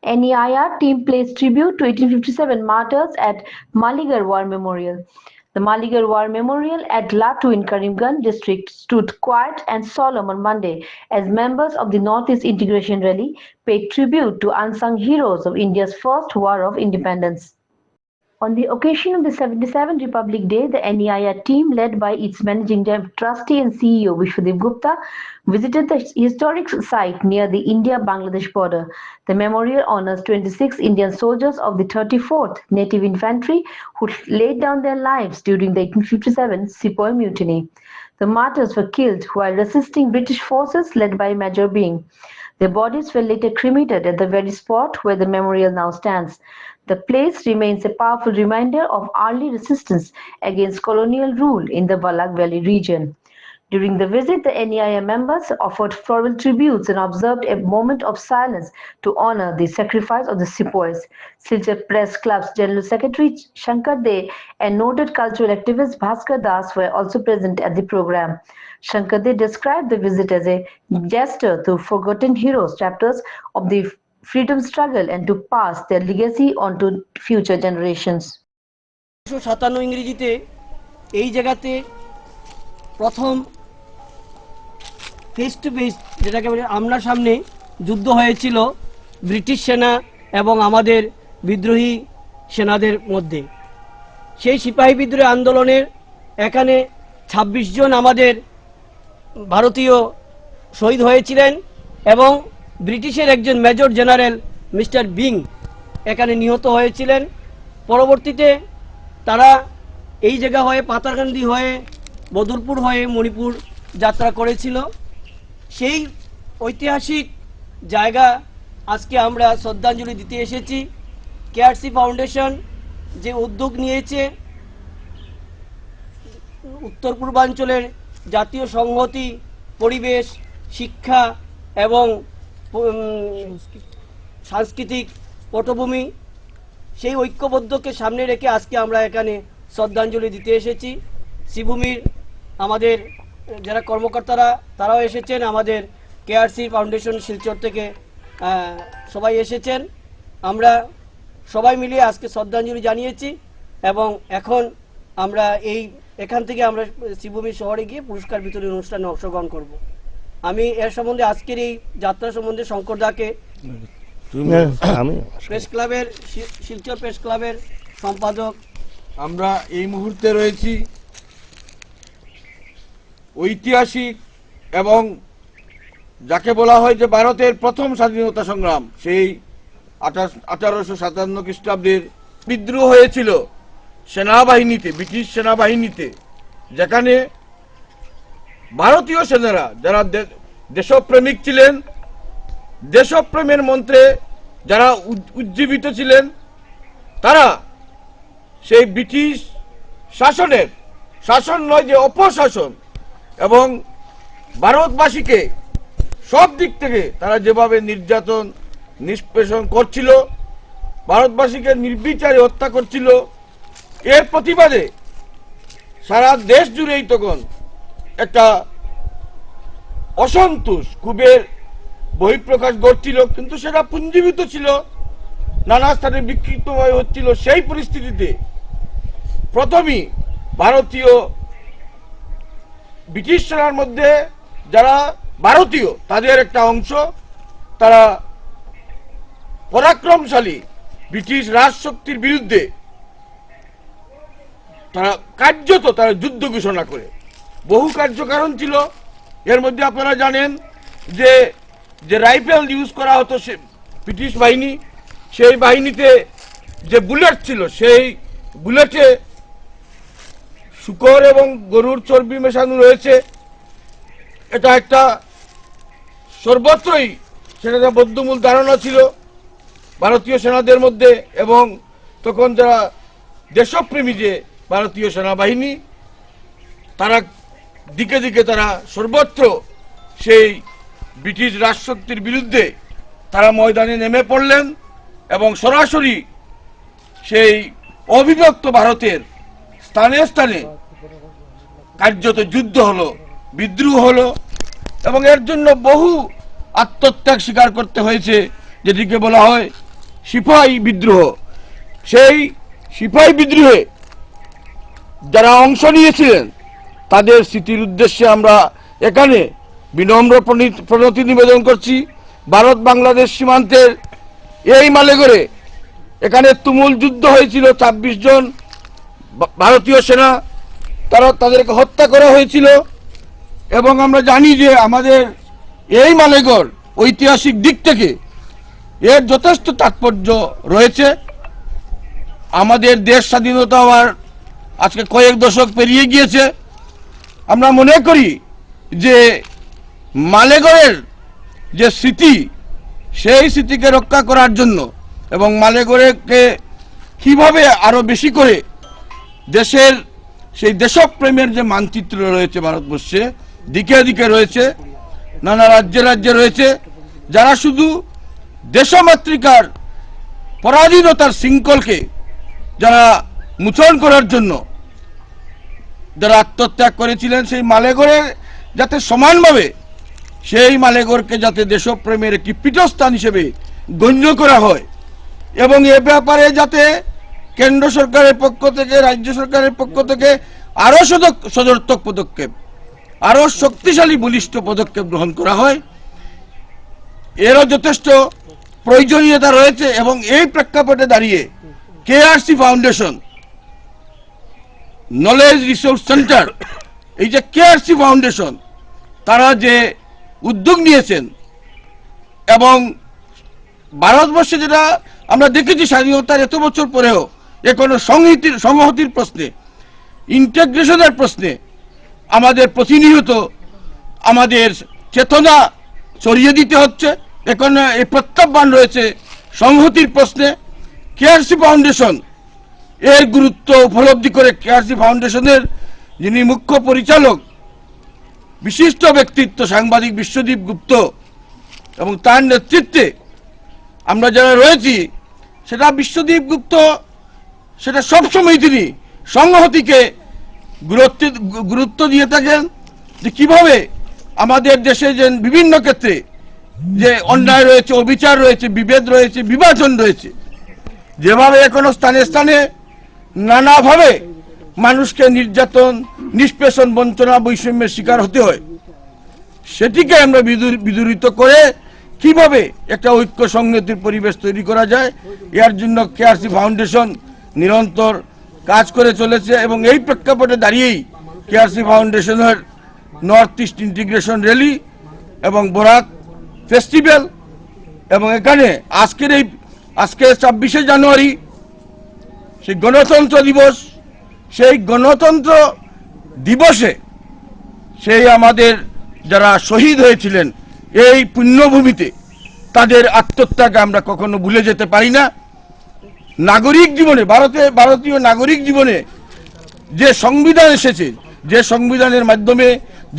NEIR team pays tribute to 1857 martyrs at Maligarh War Memorial. The Maligarh War Memorial at Latu in Karimganj district stood quiet and solemn on Monday as members of the Northeast Integration Rally paid tribute to unsung heroes of India's first war of independence. On the occasion of the 77th Republic Day, the NEIR team, led by its managing trustee and CEO Vishwadeep Gupta, visited the historic site near the India-Bangladesh border. The memorial honors 26 Indian soldiers of the 34th Native Infantry who laid down their lives during the 1857 Sepoy Mutiny. The martyrs were killed while resisting British forces led by Major Byng. Their bodies were later cremated at the very spot where the memorial now stands. The place remains a powerful reminder of early resistance against colonial rule in the Balak Valley region. During the visit, the NEIA members offered floral tributes and observed a moment of silence to honor the sacrifice of the sepoys. Silchar Press Club's General Secretary Shankar De and noted cultural activist Bhaskar Das were also present at the program. Shankar De described the visit as a gesture to forgotten heroes, chapters of the freedom struggle, and to pass their legacy on to future generations. 1957 ইংরেজিতে এই জায়গাতে প্রথম face to face যেটাকে বলে আমনাসামনি যুদ্ধ হয়েছিল British সেনা এবং আমাদের বিদ্রোহী সেনাদের মধ্যে। সেই সিপাহী বিদ্রোহ আন্দোলনের এখানে 26 জন আমাদের ভারতীয় শহীদ হয়েছিলেন এবং ব্রিটিশের একজন মেজর জেনারেল মিস্টার বিং এখানে নিহত হয়েছিলেন। পরবর্তীতে তারা এই জায়গা হয়ে পাতাকান্দি হয়ে বদরপুর হয়ে মণিপুর যাত্রা করেছিল। সেই ঐতিহাসিক জায়গা আজকে আমরা শ্রদ্ধাঞ্জলি দিতে এসেছি। কেআরসি ফাউন্ডেশন যে উদ্যোগ নিয়েছে উত্তর পূর্বাঞ্চলের জাতীয় সংহতি, পরিবেশ, শিক্ষা এবং সাংস্কৃতিক পটভূমি, সেই ঐক্যবদ্ধকে সামনে রেখে আজকে আমরা এখানে শ্রদ্ধাঞ্জলি দিতে এসেছি। শ্রীভূমির আমাদের যারা কর্মকর্তারা তারাও এসেছেন, আমাদের কেআরসি ফাউন্ডেশন শিলচর থেকে সবাই এসেছেন। আমরা সবাই মিলে আজকে শ্রদ্ধাঞ্জলি জানিয়েছি এবং এখন আমরা এখান থেকে আমরা শ্রীভূমি শহরে গিয়ে পুরস্কার বিতরণী অনুষ্ঠানে অংশগ্রহণ করব। আমি এর সম্বন্ধে আজকের এই যাত্রা সম্বন্ধে শঙ্কর দাকে প্রেস ক্লাবের শিলচর প্রেস ক্লাবের সম্পাদক। আমরা এই মুহূর্তে রয়েছি ঐতিহাসিক এবং যাকে বলা হয় যে ভারতের প্রথম স্বাধীনতা সংগ্রাম, সেই 1857 খ্রিস্টাব্দের বিদ্রোহ হয়েছিল সেনাবাহিনীতে, ব্রিটিশ সেনাবাহিনীতে, যেখানে ভারতীয় সেনারা যারা দেশপ্রেমিক ছিলেন, দেশপ্রেমের মন্ত্রে যারা উজ্জীবিত ছিলেন, তারা সেই ব্রিটিশ শাসনের শাসন নয় যে অপশাসন এবং ভারতবাসীকে সব দিক থেকে তারা যেভাবে নির্যাতন নিষ্পেষণ করছিল, ভারতবাসীকে নির্বিচারে হত্যা করছিল, এর প্রতিবাদে সারা দেশ জুড়েই তখন একটা অসন্তোষ, ক্ষোভের বহিঃপ্রকাশ ঘটছিল, কিন্তু সেটা পুঞ্জীভূত ছিল, নানা স্থানে বিক্ষিপ্ত হয়ে হচ্ছিল। সেই পরিস্থিতিতে প্রথমেই ভারতীয় ব্রিটিশ সেনার মধ্যে যারা ভারতীয় তাদের একটা অংশ, তারা পরাক্রমশালী ব্রিটিশ রাজশক্তির বিরুদ্ধে তারা কার্যত যুদ্ধ ঘোষণা করে। বহু কার্যকারণ ছিল, এর মধ্যে আপনারা জানেন যে যে রাইফেল ইউজ করা হতো সে ব্রিটিশ বাহিনী, সেই বাহিনীতে যে বুলেট ছিল, সেই বুলেটে শূকর এবং গরুর চর্বি মেশানো রয়েছে। এটা একটা সর্বত্রই সেটা বদ্ধমূল ধারণা ছিল ভারতীয় সেনাদের মধ্যে, এবং তখন যারা দেশপ্রেমী যে ভারতীয় সেনাবাহিনী, তারা দিকে দিকে তারা সর্বত্র সেই ব্রিটিশ রাজশক্তির বিরুদ্ধে তারা ময়দানে নেমে পড়লেন এবং সরাসরি সেই অবিভক্ত ভারতের স্থানে স্থানে কার্যত যুদ্ধ হলো, বিদ্রোহ হলো এবং এর জন্য বহু আত্মত্যাগ স্বীকার করতে হয়েছে, যেটিকে বলা হয় সিপাহী বিদ্রোহ, সেই সিপাহী বিদ্রোহে যারা অংশ নিয়েছিলেন তাদের স্মৃতির উদ্দেশ্যে আমরা এখানে বিনম্র প্রণতি নিবেদন করছি। ভারত বাংলাদেশ সীমান্তের এই মালেগড়ে এখানে তুমুল যুদ্ধ হয়েছিল, ২৬ জন ভারতীয় সেনা তাদেরকে হত্যা করা হয়েছিল। এবং আমরা জানি যে আমাদের এই মালেগড় ঐতিহাসিক দিক থেকে এর যথেষ্ট তাৎপর্য রয়েছে। আমাদের দেশ স্বাধীনতা হওয়ার আজকে কয়েক দশক পেরিয়ে গিয়েছে। আমরা মনে করি যে মালেগড়ের যে স্মৃতি, সেই স্মৃতিকে রক্ষা করার জন্য এবং মালেগড়কে কিভাবে আরো বেশি করে দেশের সেই দেশপ্রেমের যে মানচিত্র রয়েছে ভারতবর্ষে দিকে দিকে রয়েছে, নানা রাজ্যে রাজ্যে রয়েছে, যারা শুধু দেশমাতৃকার পরাধীনতার শৃঙ্খলকে যারা মোচন করার জন্য যারা আত্মত্যাগ করেছিলেন, সেই মালেগড়ে যাতে সমানভাবে সেই মালেগড়কে যাতে দেশপ্রেমের একটি পীঠস্থান হিসেবে গণ্য করা হয় এবং এ ব্যাপারে যাতে কেন্দ্র সরকারের পক্ষ থেকে, রাজ্য সরকারের পক্ষ থেকে আরো সদর্থক পদক্ষেপ, আরো শক্তিশালী বলিষ্ঠ পদক্ষেপ গ্রহণ করা হয়, এরও যথেষ্ট প্রয়োজনীয়তা রয়েছে। এবং এই প্রেক্ষাপটে দাঁড়িয়ে KRC foundation, knowledge resource centre, এই যে কেআরসি ফাউন্ডেশন, তারা যে উদ্যোগ নিয়েছেন এবং ভারতবর্ষে যেটা আমরা দেখেছি স্বাধীনতার এত বছর পরেও এখনো সংহতির প্রশ্নে, ইন্টিগ্রেশনের প্রশ্নে আমাদের প্রতিনিয়ত আমাদের চেতনা ছড়িয়ে দিতে হচ্ছে। এখন এই প্রত্যাহ্বান রয়েছে সংহতির প্রশ্নে। কেআরসি ফাউন্ডেশন এর গুরুত্ব উপলব্ধি করে কেআরসি ফাউন্ডেশনের যিনি মুখ্য পরিচালক, বিশিষ্ট ব্যক্তিত্ব সাংবাদিক বিশ্বদীপ গুপ্ত, এবং তার নেতৃত্বে আমরা যারা রয়েছি, সেটা বিশ্বদীপ গুপ্ত সেটা সবসময় তিনি সংহতিকে গুরুত্ব দিয়ে থাকেন, যে কিভাবে আমাদের দেশে যে বিভিন্ন ক্ষেত্রে যে অন্যায় রয়েছে, অবিচার রয়েছে, বিভেদ রয়েছে, বিভাজন রয়েছে, যেভাবে এখনো স্থানে স্থানে নানাভাবে মানুষকে নির্যাতন, নিষ্পেষণ, বঞ্চনা, বৈষম্যের শিকার হতে হয়, সেটিকে আমরা বিদূরিত করে কিভাবে একটা ঐক্য সংহতির পরিবেশ তৈরি করা যায়, এর জন্য কেআরসি ফাউন্ডেশন নিরন্তর কাজ করে চলেছে। এবং এই প্রেক্ষাপটে দাঁড়িয়েই কেআরসি ফাউন্ডেশনের নর্থ ইস্ট ইন্টিগ্রেশন র্যালি এবং বরাক ফেস্টিভ্যাল, এবং এখানে আজকে ২৬শে জানুয়ারি সেই গণতন্ত্র দিবস, সেই গণতন্ত্র দিবসে সেই আমাদের যারা শহীদ হয়েছিলেন এই পুণ্যভূমিতে, তাদের আত্মত্যাগ আমরা কখনো ভুলে যেতে পারি না। নাগরিক জীবনে, ভারতীয় নাগরিক জীবনে যে সংবিধান এসেছে, যে সংবিধানের মাধ্যমে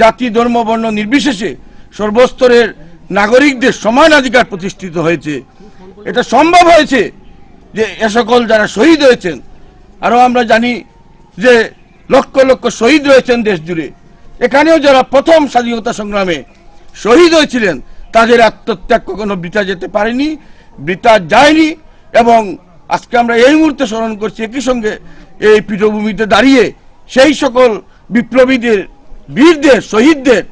জাতি, ধর্ম, বর্ণ নির্বিশেষে সর্বস্তরের নাগরিকদের সমান অধিকার প্রতিষ্ঠিত হয়েছে, এটা সম্ভব হয়েছে যে এ সকল যারা শহীদ হয়েছেন। আরো আমরা জানি যে লক্ষ লক্ষ শহীদ রয়েছেন দেশ জুড়ে। এখানেও যারা প্রথম স্বাধীনতা সংগ্রামে শহীদ হয়েছিলেন, তাদের আত্মত্যাগ কখনো বৃথা যেতে পারেনি, বৃথা যায়নি। এবং আজকে আমরা এই মুহূর্তে স্মরণ করছি একই সঙ্গে এই পীঠভূমিতে দাঁড়িয়ে সেই সকল বিপ্লবীদের, বীরদের, শহীদদের,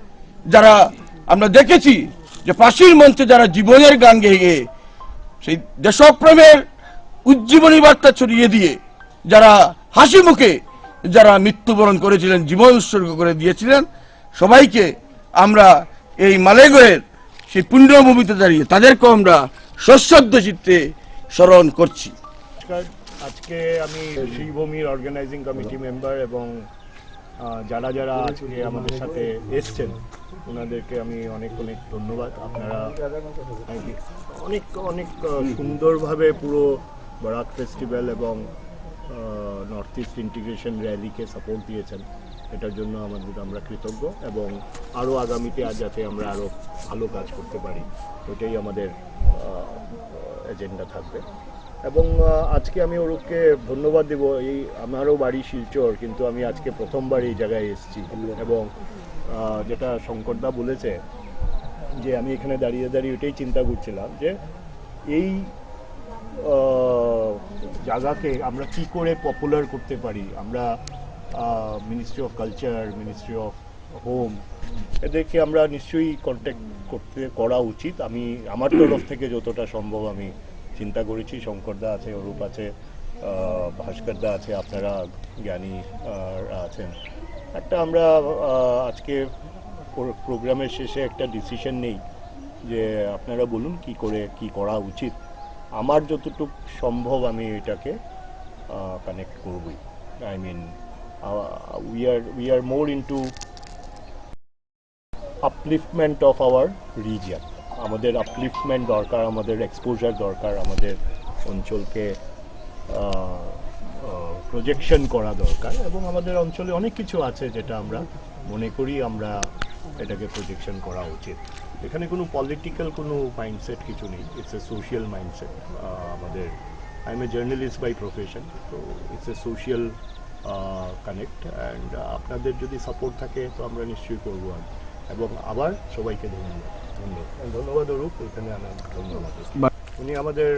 যারা আমরা দেখেছি যে ফাঁসির মঞ্চে যারা জীবনের গান গেয়ে সেই দেশপ্রেমের উজ্জীবনী বার্তা ছড়িয়ে দিয়ে যারা হাসি মুখে যারা মৃত্যুবরণ করেছিলেন, জীবন উৎসর্গ করে দিয়েছিলেন, সবাইকে আমরা এই মালেগড়ের সেই পুণ্যভূমিতে দাঁড়িয়ে তাদেরকেও আমরা সশ্রদ্ধ চিত্তে স্মরণ করছি। আজকে আমি শ্রীভূমির অর্গানাইজিং কমিটি মেম্বার এবং যারা যারা আজকে আমাদের সাথে এসছেন ওনাদেরকে আমি অনেক অনেক ধন্যবাদ। আপনারা অনেক অনেক সুন্দরভাবে পুরো বরাক ফেস্টিভ্যাল এবং নর্থ ইস্ট ইন্টিগ্রেশন র্যালিকে সাপোর্ট দিয়েছেন, এটার জন্য আমরা কৃতজ্ঞ। এবং আরও আগামীতে যাতে আমরা আরও ভালো কাজ করতে পারি, ওইটাই আমাদের এজেন্ডা থাকবে। এবং আজকে আমি অরূপকে ধন্যবাদ দেব। এই আমারও বাড়ি শিলচর, কিন্তু আমি আজকে প্রথমবার এই জায়গায় এসেছি। এবং যেটা শঙ্করদা বলেছে যে আমি এখানে দাঁড়িয়ে দাঁড়িয়ে ওইটাই চিন্তা করছিলাম যে এই জায়গাকে আমরা কি করে পপুলার করতে পারি, আমরা ministry of culture, ministry of home, এদেরকে আমরা নিশ্চয়ই কন্ট্যাক্ট করা উচিত। আমি আমার তরফ থেকে যতটা সম্ভব আমি চিন্তা করেছি। শঙ্করদা আছে, অরূপ আছে, ভাস্করদা আছে, আপনারা জ্ঞানী আছেন। একটা আমরা আজকে প্রোগ্রামের শেষে একটা ডিসিশন নেই যে আপনারা বলুন কি করে কি করা উচিত। আমার যতটুকু সম্ভব আমি এটাকে কানেক্ট করবই। I mean we are more into upliftment of our region. আমাদের upliftment দরকার, আমাদের এক্সপোজার দরকার, আমাদের অঞ্চলকে প্রজেকশন করা দরকার, এবং আমাদের অঞ্চলে অনেক কিছু আছে যেটা আমরা মনে করি আমরা এটাকে প্রজেকশন করা উচিত। এখানে কোনো পলিটিক্যাল কোনো মাইন্ডসেট কিছু নেই, ইটস এ সোশিয়াল মাইন্ডসেট। আমাদের I am a journalist by profession, তো it's a social connect, and আপনাদের যদি সাপোর্ট থাকে তো আমরা নিশ্চয়ই করবো। এবং আবার সবাইকে ধন্যবাদ অরূপ, এখানে আনার ধন্যবাদ। উনি আমাদের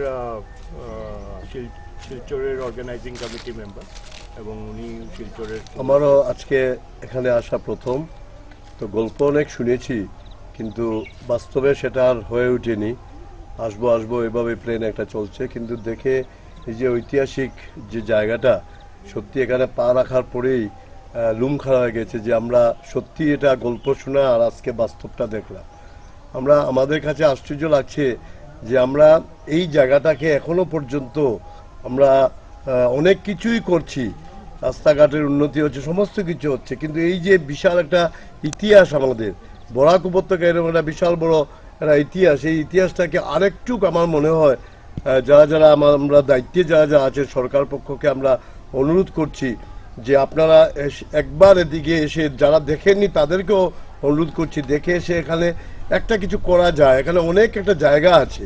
শিলচরের অর্গানাইজিং কমিটি মেম্বার, এবং উনি শিলচরের। আমারও আজকে এখানে আসা প্রথম, তো গল্প অনেক শুনেছি কিন্তু বাস্তবে সেটা আর হয়ে ওঠেনি। আসবো এভাবে প্লেন একটা চলছে, কিন্তু দেখে এই যে ঐতিহাসিক যে জায়গাটা, সত্যি এখানে পা রাখার পরেই লুম খাড়া হয়ে গেছে যে আমরা সত্যি এটা গল্প শোনা আর আজকে বাস্তবটা দেখলাম। আমাদের কাছে আশ্চর্য লাগছে যে আমরা এই জায়গাটাকে এখনো পর্যন্ত আমরা অনেক কিছুই করছি, রাস্তাঘাটের উন্নতি হচ্ছে, সমস্ত কিছু হচ্ছে, কিন্তু এই যে বিশাল একটা ইতিহাস আমাদের বরাক উপত্যকা, এরকম একটা বিশাল বড় একটা ইতিহাস, এই ইতিহাসটাকে আরেকটু আমার মনে হয় যারা আমরা দায়িত্বে যারা আছে সরকার পক্ষকে আমরা অনুরোধ করছি যে আপনারা একবার এদিকে এসে, যারা দেখেননি তাদেরকেও অনুরোধ করছি দেখে এসে এখানে একটা কিছু করা যায়। এখানে অনেক একটা জায়গা আছে।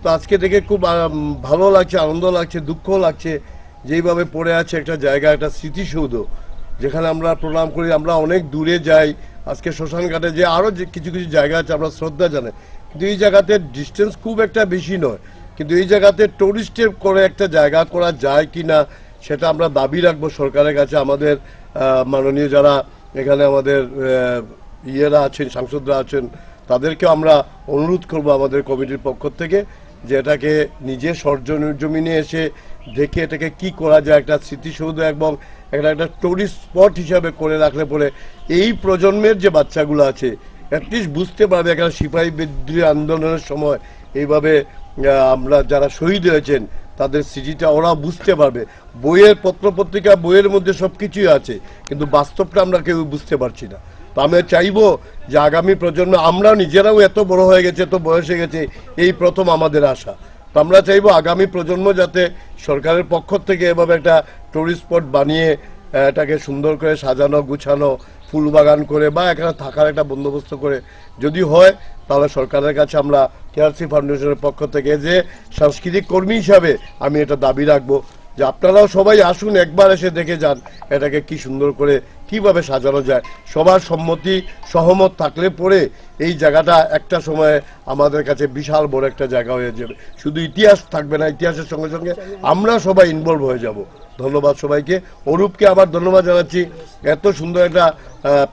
তো আজকে দেখে খুব ভালো লাগছে, আনন্দ লাগছে, দুঃখ লাগছে যেইভাবে পড়ে আছে একটা জায়গা, একটা স্মৃতিসৌধ যেখানে আমরা প্রণাম করি। আমরা অনেক দূরে যাই, আজকে শ্মশান ঘাটে যে আরও যে কিছু কিছু জায়গা আছে আমরা শ্রদ্ধা জানাই, কিন্তু এই জায়গাতে ডিস্টেন্স খুব একটা বেশি নয়, কিন্তু এই জায়গাতে টুরিস্টের করে একটা জায়গা করা যায় কি না সেটা আমরা দাবি রাখবো সরকারের কাছে। আমাদের মাননীয় যারা এখানে আমাদের ইয়েরা আছেন, সাংসদরা আছেন, তাদেরকে আমরা অনুরোধ করব আমাদের কমিটির পক্ষ থেকে যে এটাকে নিজে সরজমিনে এসে দেখে এটাকে কি করা যায় একটা স্মৃতিসৌধ এবং একটা টুরিস্ট স্পট হিসাবে করে রাখলে পরে এই প্রজন্মের যে বাচ্চাগুলো আছে অ্যাটলিস্ট বুঝতে পারবে এখানে সিপাহী বিদ্রোহী আন্দোলনের সময় এইভাবে আমরা যারা শহীদ হয়েছেন তাদের স্মৃতিটা ওরা বুঝতে পারবে। বইয়ের পত্রপত্রিকা বইয়ের মধ্যে সব কিছুই আছে, কিন্তু বাস্তবটা আমরা কেউ বুঝতে পারছি না। তো আমি চাইবো যে আগামী প্রজন্ম, আমরা নিজেরাও এত বড় হয়ে গেছে, এত বয়স হয়ে গেছে, এই প্রথম আমাদের আসা, তো আমরা চাইবো আগামী প্রজন্ম যাতে সরকারের পক্ষ থেকে এভাবে একটা টুরিস্ট স্পট বানিয়ে এটাকে সুন্দর করে সাজানো গুছানো, ফুল বাগান করে বা এখানে থাকার একটা বন্দোবস্ত করে যদি হয়, তাহলে সরকারের কাছে আমরা কেআরসি ফাউন্ডেশনের পক্ষ থেকে যে সাংস্কৃতিক কর্মী হিসাবে আমি এটা দাবি রাখবো যে আপনারাও সবাই আসুন, একবার এসে দেখে যান এটাকে কি সুন্দর করে কিভাবে সাজানো যায়। সবার সম্মতি সহমত থাকলে পরে এই জায়গাটা একটা সময়ে আমাদের কাছে বিশাল বড় একটা জায়গা হয়ে যাবে। শুধু ইতিহাস থাকবে না, ইতিহাসের সঙ্গে সঙ্গে আমরা সবাই ইনভলভ হয়ে যাব। ধন্যবাদ সবাইকে। অরূপকে আবার ধন্যবাদ জানাচ্ছি, এত সুন্দর একটা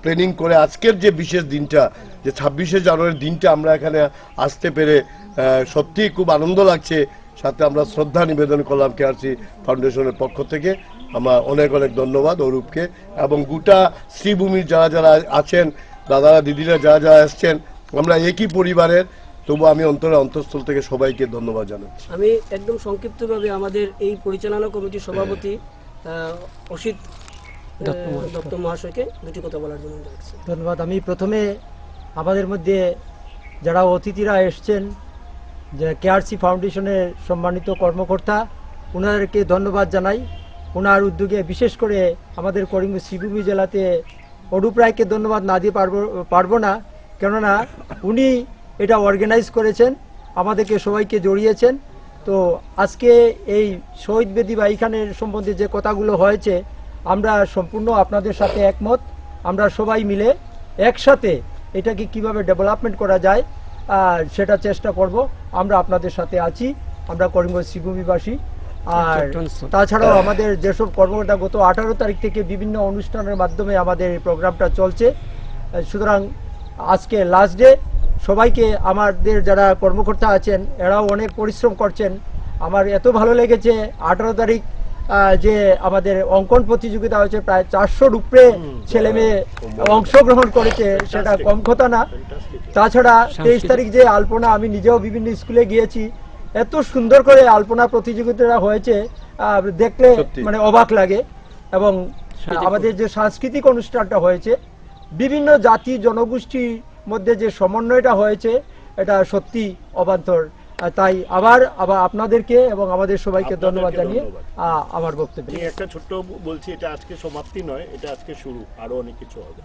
প্ল্যানিং করে আজকের যে বিশেষ দিনটা, যে 26শে জানুয়ারির দিনটা আমরা এখানে আসতে পেরে সত্যিই খুব আনন্দ লাগছে। সাথে আমরা শ্রদ্ধা নিবেদন করলাম কেআরসি ফাউন্ডেশনের পক্ষ থেকে। আমার অনেক অনেক ধন্যবাদ অরূপকে এবং গোটা শ্রীভূমির যারা যারা আছেন, দাদারা দিদিরা যারা যারা আসছেন, আমরা একই পরিবারের, তবু আমি অন্তঃস্থল থেকে সবাইকে ধন্যবাদ জানাচ্ছি। আমি একদম সংক্ষিপ্তভাবে আমাদের এই পরিচালনা কমিটির সভাপতি অসিত দত্ত মহাশয়কে দুটি কথা বলার জন্য ডাকছি। ধন্যবাদ। আমি প্রথমে আমাদের মধ্যে যারা অতিথিরা এসছেন, যে কেআরসি ফাউন্ডেশনের সম্মানিত কর্মকর্তা, ওনাদেরকে ধন্যবাদ জানাই। ওনার উদ্যোগে বিশেষ করে আমাদের করিমগঞ্জ শ্রীভূমি জেলাতে অরূপ রায়কে ধন্যবাদ না দিয়ে পারবো না, কেননা উনি এটা অর্গানাইজ করেছেন, আমাদেরকে সবাইকে জড়িয়েছেন। তো আজকে এই শহীদ বেদি বা এইখানের সম্বন্ধে যে কথাগুলো হয়েছে, আমরা সম্পূর্ণ আপনাদের সাথে একমত। আমরা সবাই মিলে একসাথে এটাকে কিভাবে ডেভেলপমেন্ট করা যায় সেটা চেষ্টা করব। আমরা আপনাদের সাথে আছি আমরা করিমগঞ্জ শ্রীভূমিবাসী। আর তাছাড়াও আমাদের যেসব কর্মকর্তা গত 18 তারিখ থেকে বিভিন্ন অনুষ্ঠানের মাধ্যমে আমাদের এই প্রোগ্রামটা চলছে, সুতরাং আজকে লাস্ট ডে। সবাইকে, আমাদের যারা কর্মকর্তা আছেন এরাও অনেক পরিশ্রম করছেন। আমার এত ভালো লেগেছে 18 তারিখ যে আমাদের অঙ্কন প্রতিযোগিতা হয়েছে, প্রায় 400-র উপরে ছেলে মেয়ে অংশগ্রহণ করেছে, সেটা কম কথা না। তাছাড়া 23 তারিখ যে আলপনা, আমি নিজেও বিভিন্ন স্কুলে গিয়েছি, এত সুন্দর করে আলপনা প্রতিযোগিতা হয়েছে, দেখলে মানে অবাক লাগে। এবং আমাদের যে সাংস্কৃতিক অনুষ্ঠানটা হয়েছে, বিভিন্ন জাতি জনগোষ্ঠীর মধ্যে যে সমন্বয়টা হয়েছে, এটা সত্যি অবান্তর। তাই আবার আপনাদেরকে এবং আমাদের সবাইকে ধন্যবাদ জানিয়ে আমার বক্তব্য একটা ছোট্ট বলছি, এটা আজকে সমাপ্তি নয়, এটা আজকে শুরু, আরো অনেক কিছু হবে।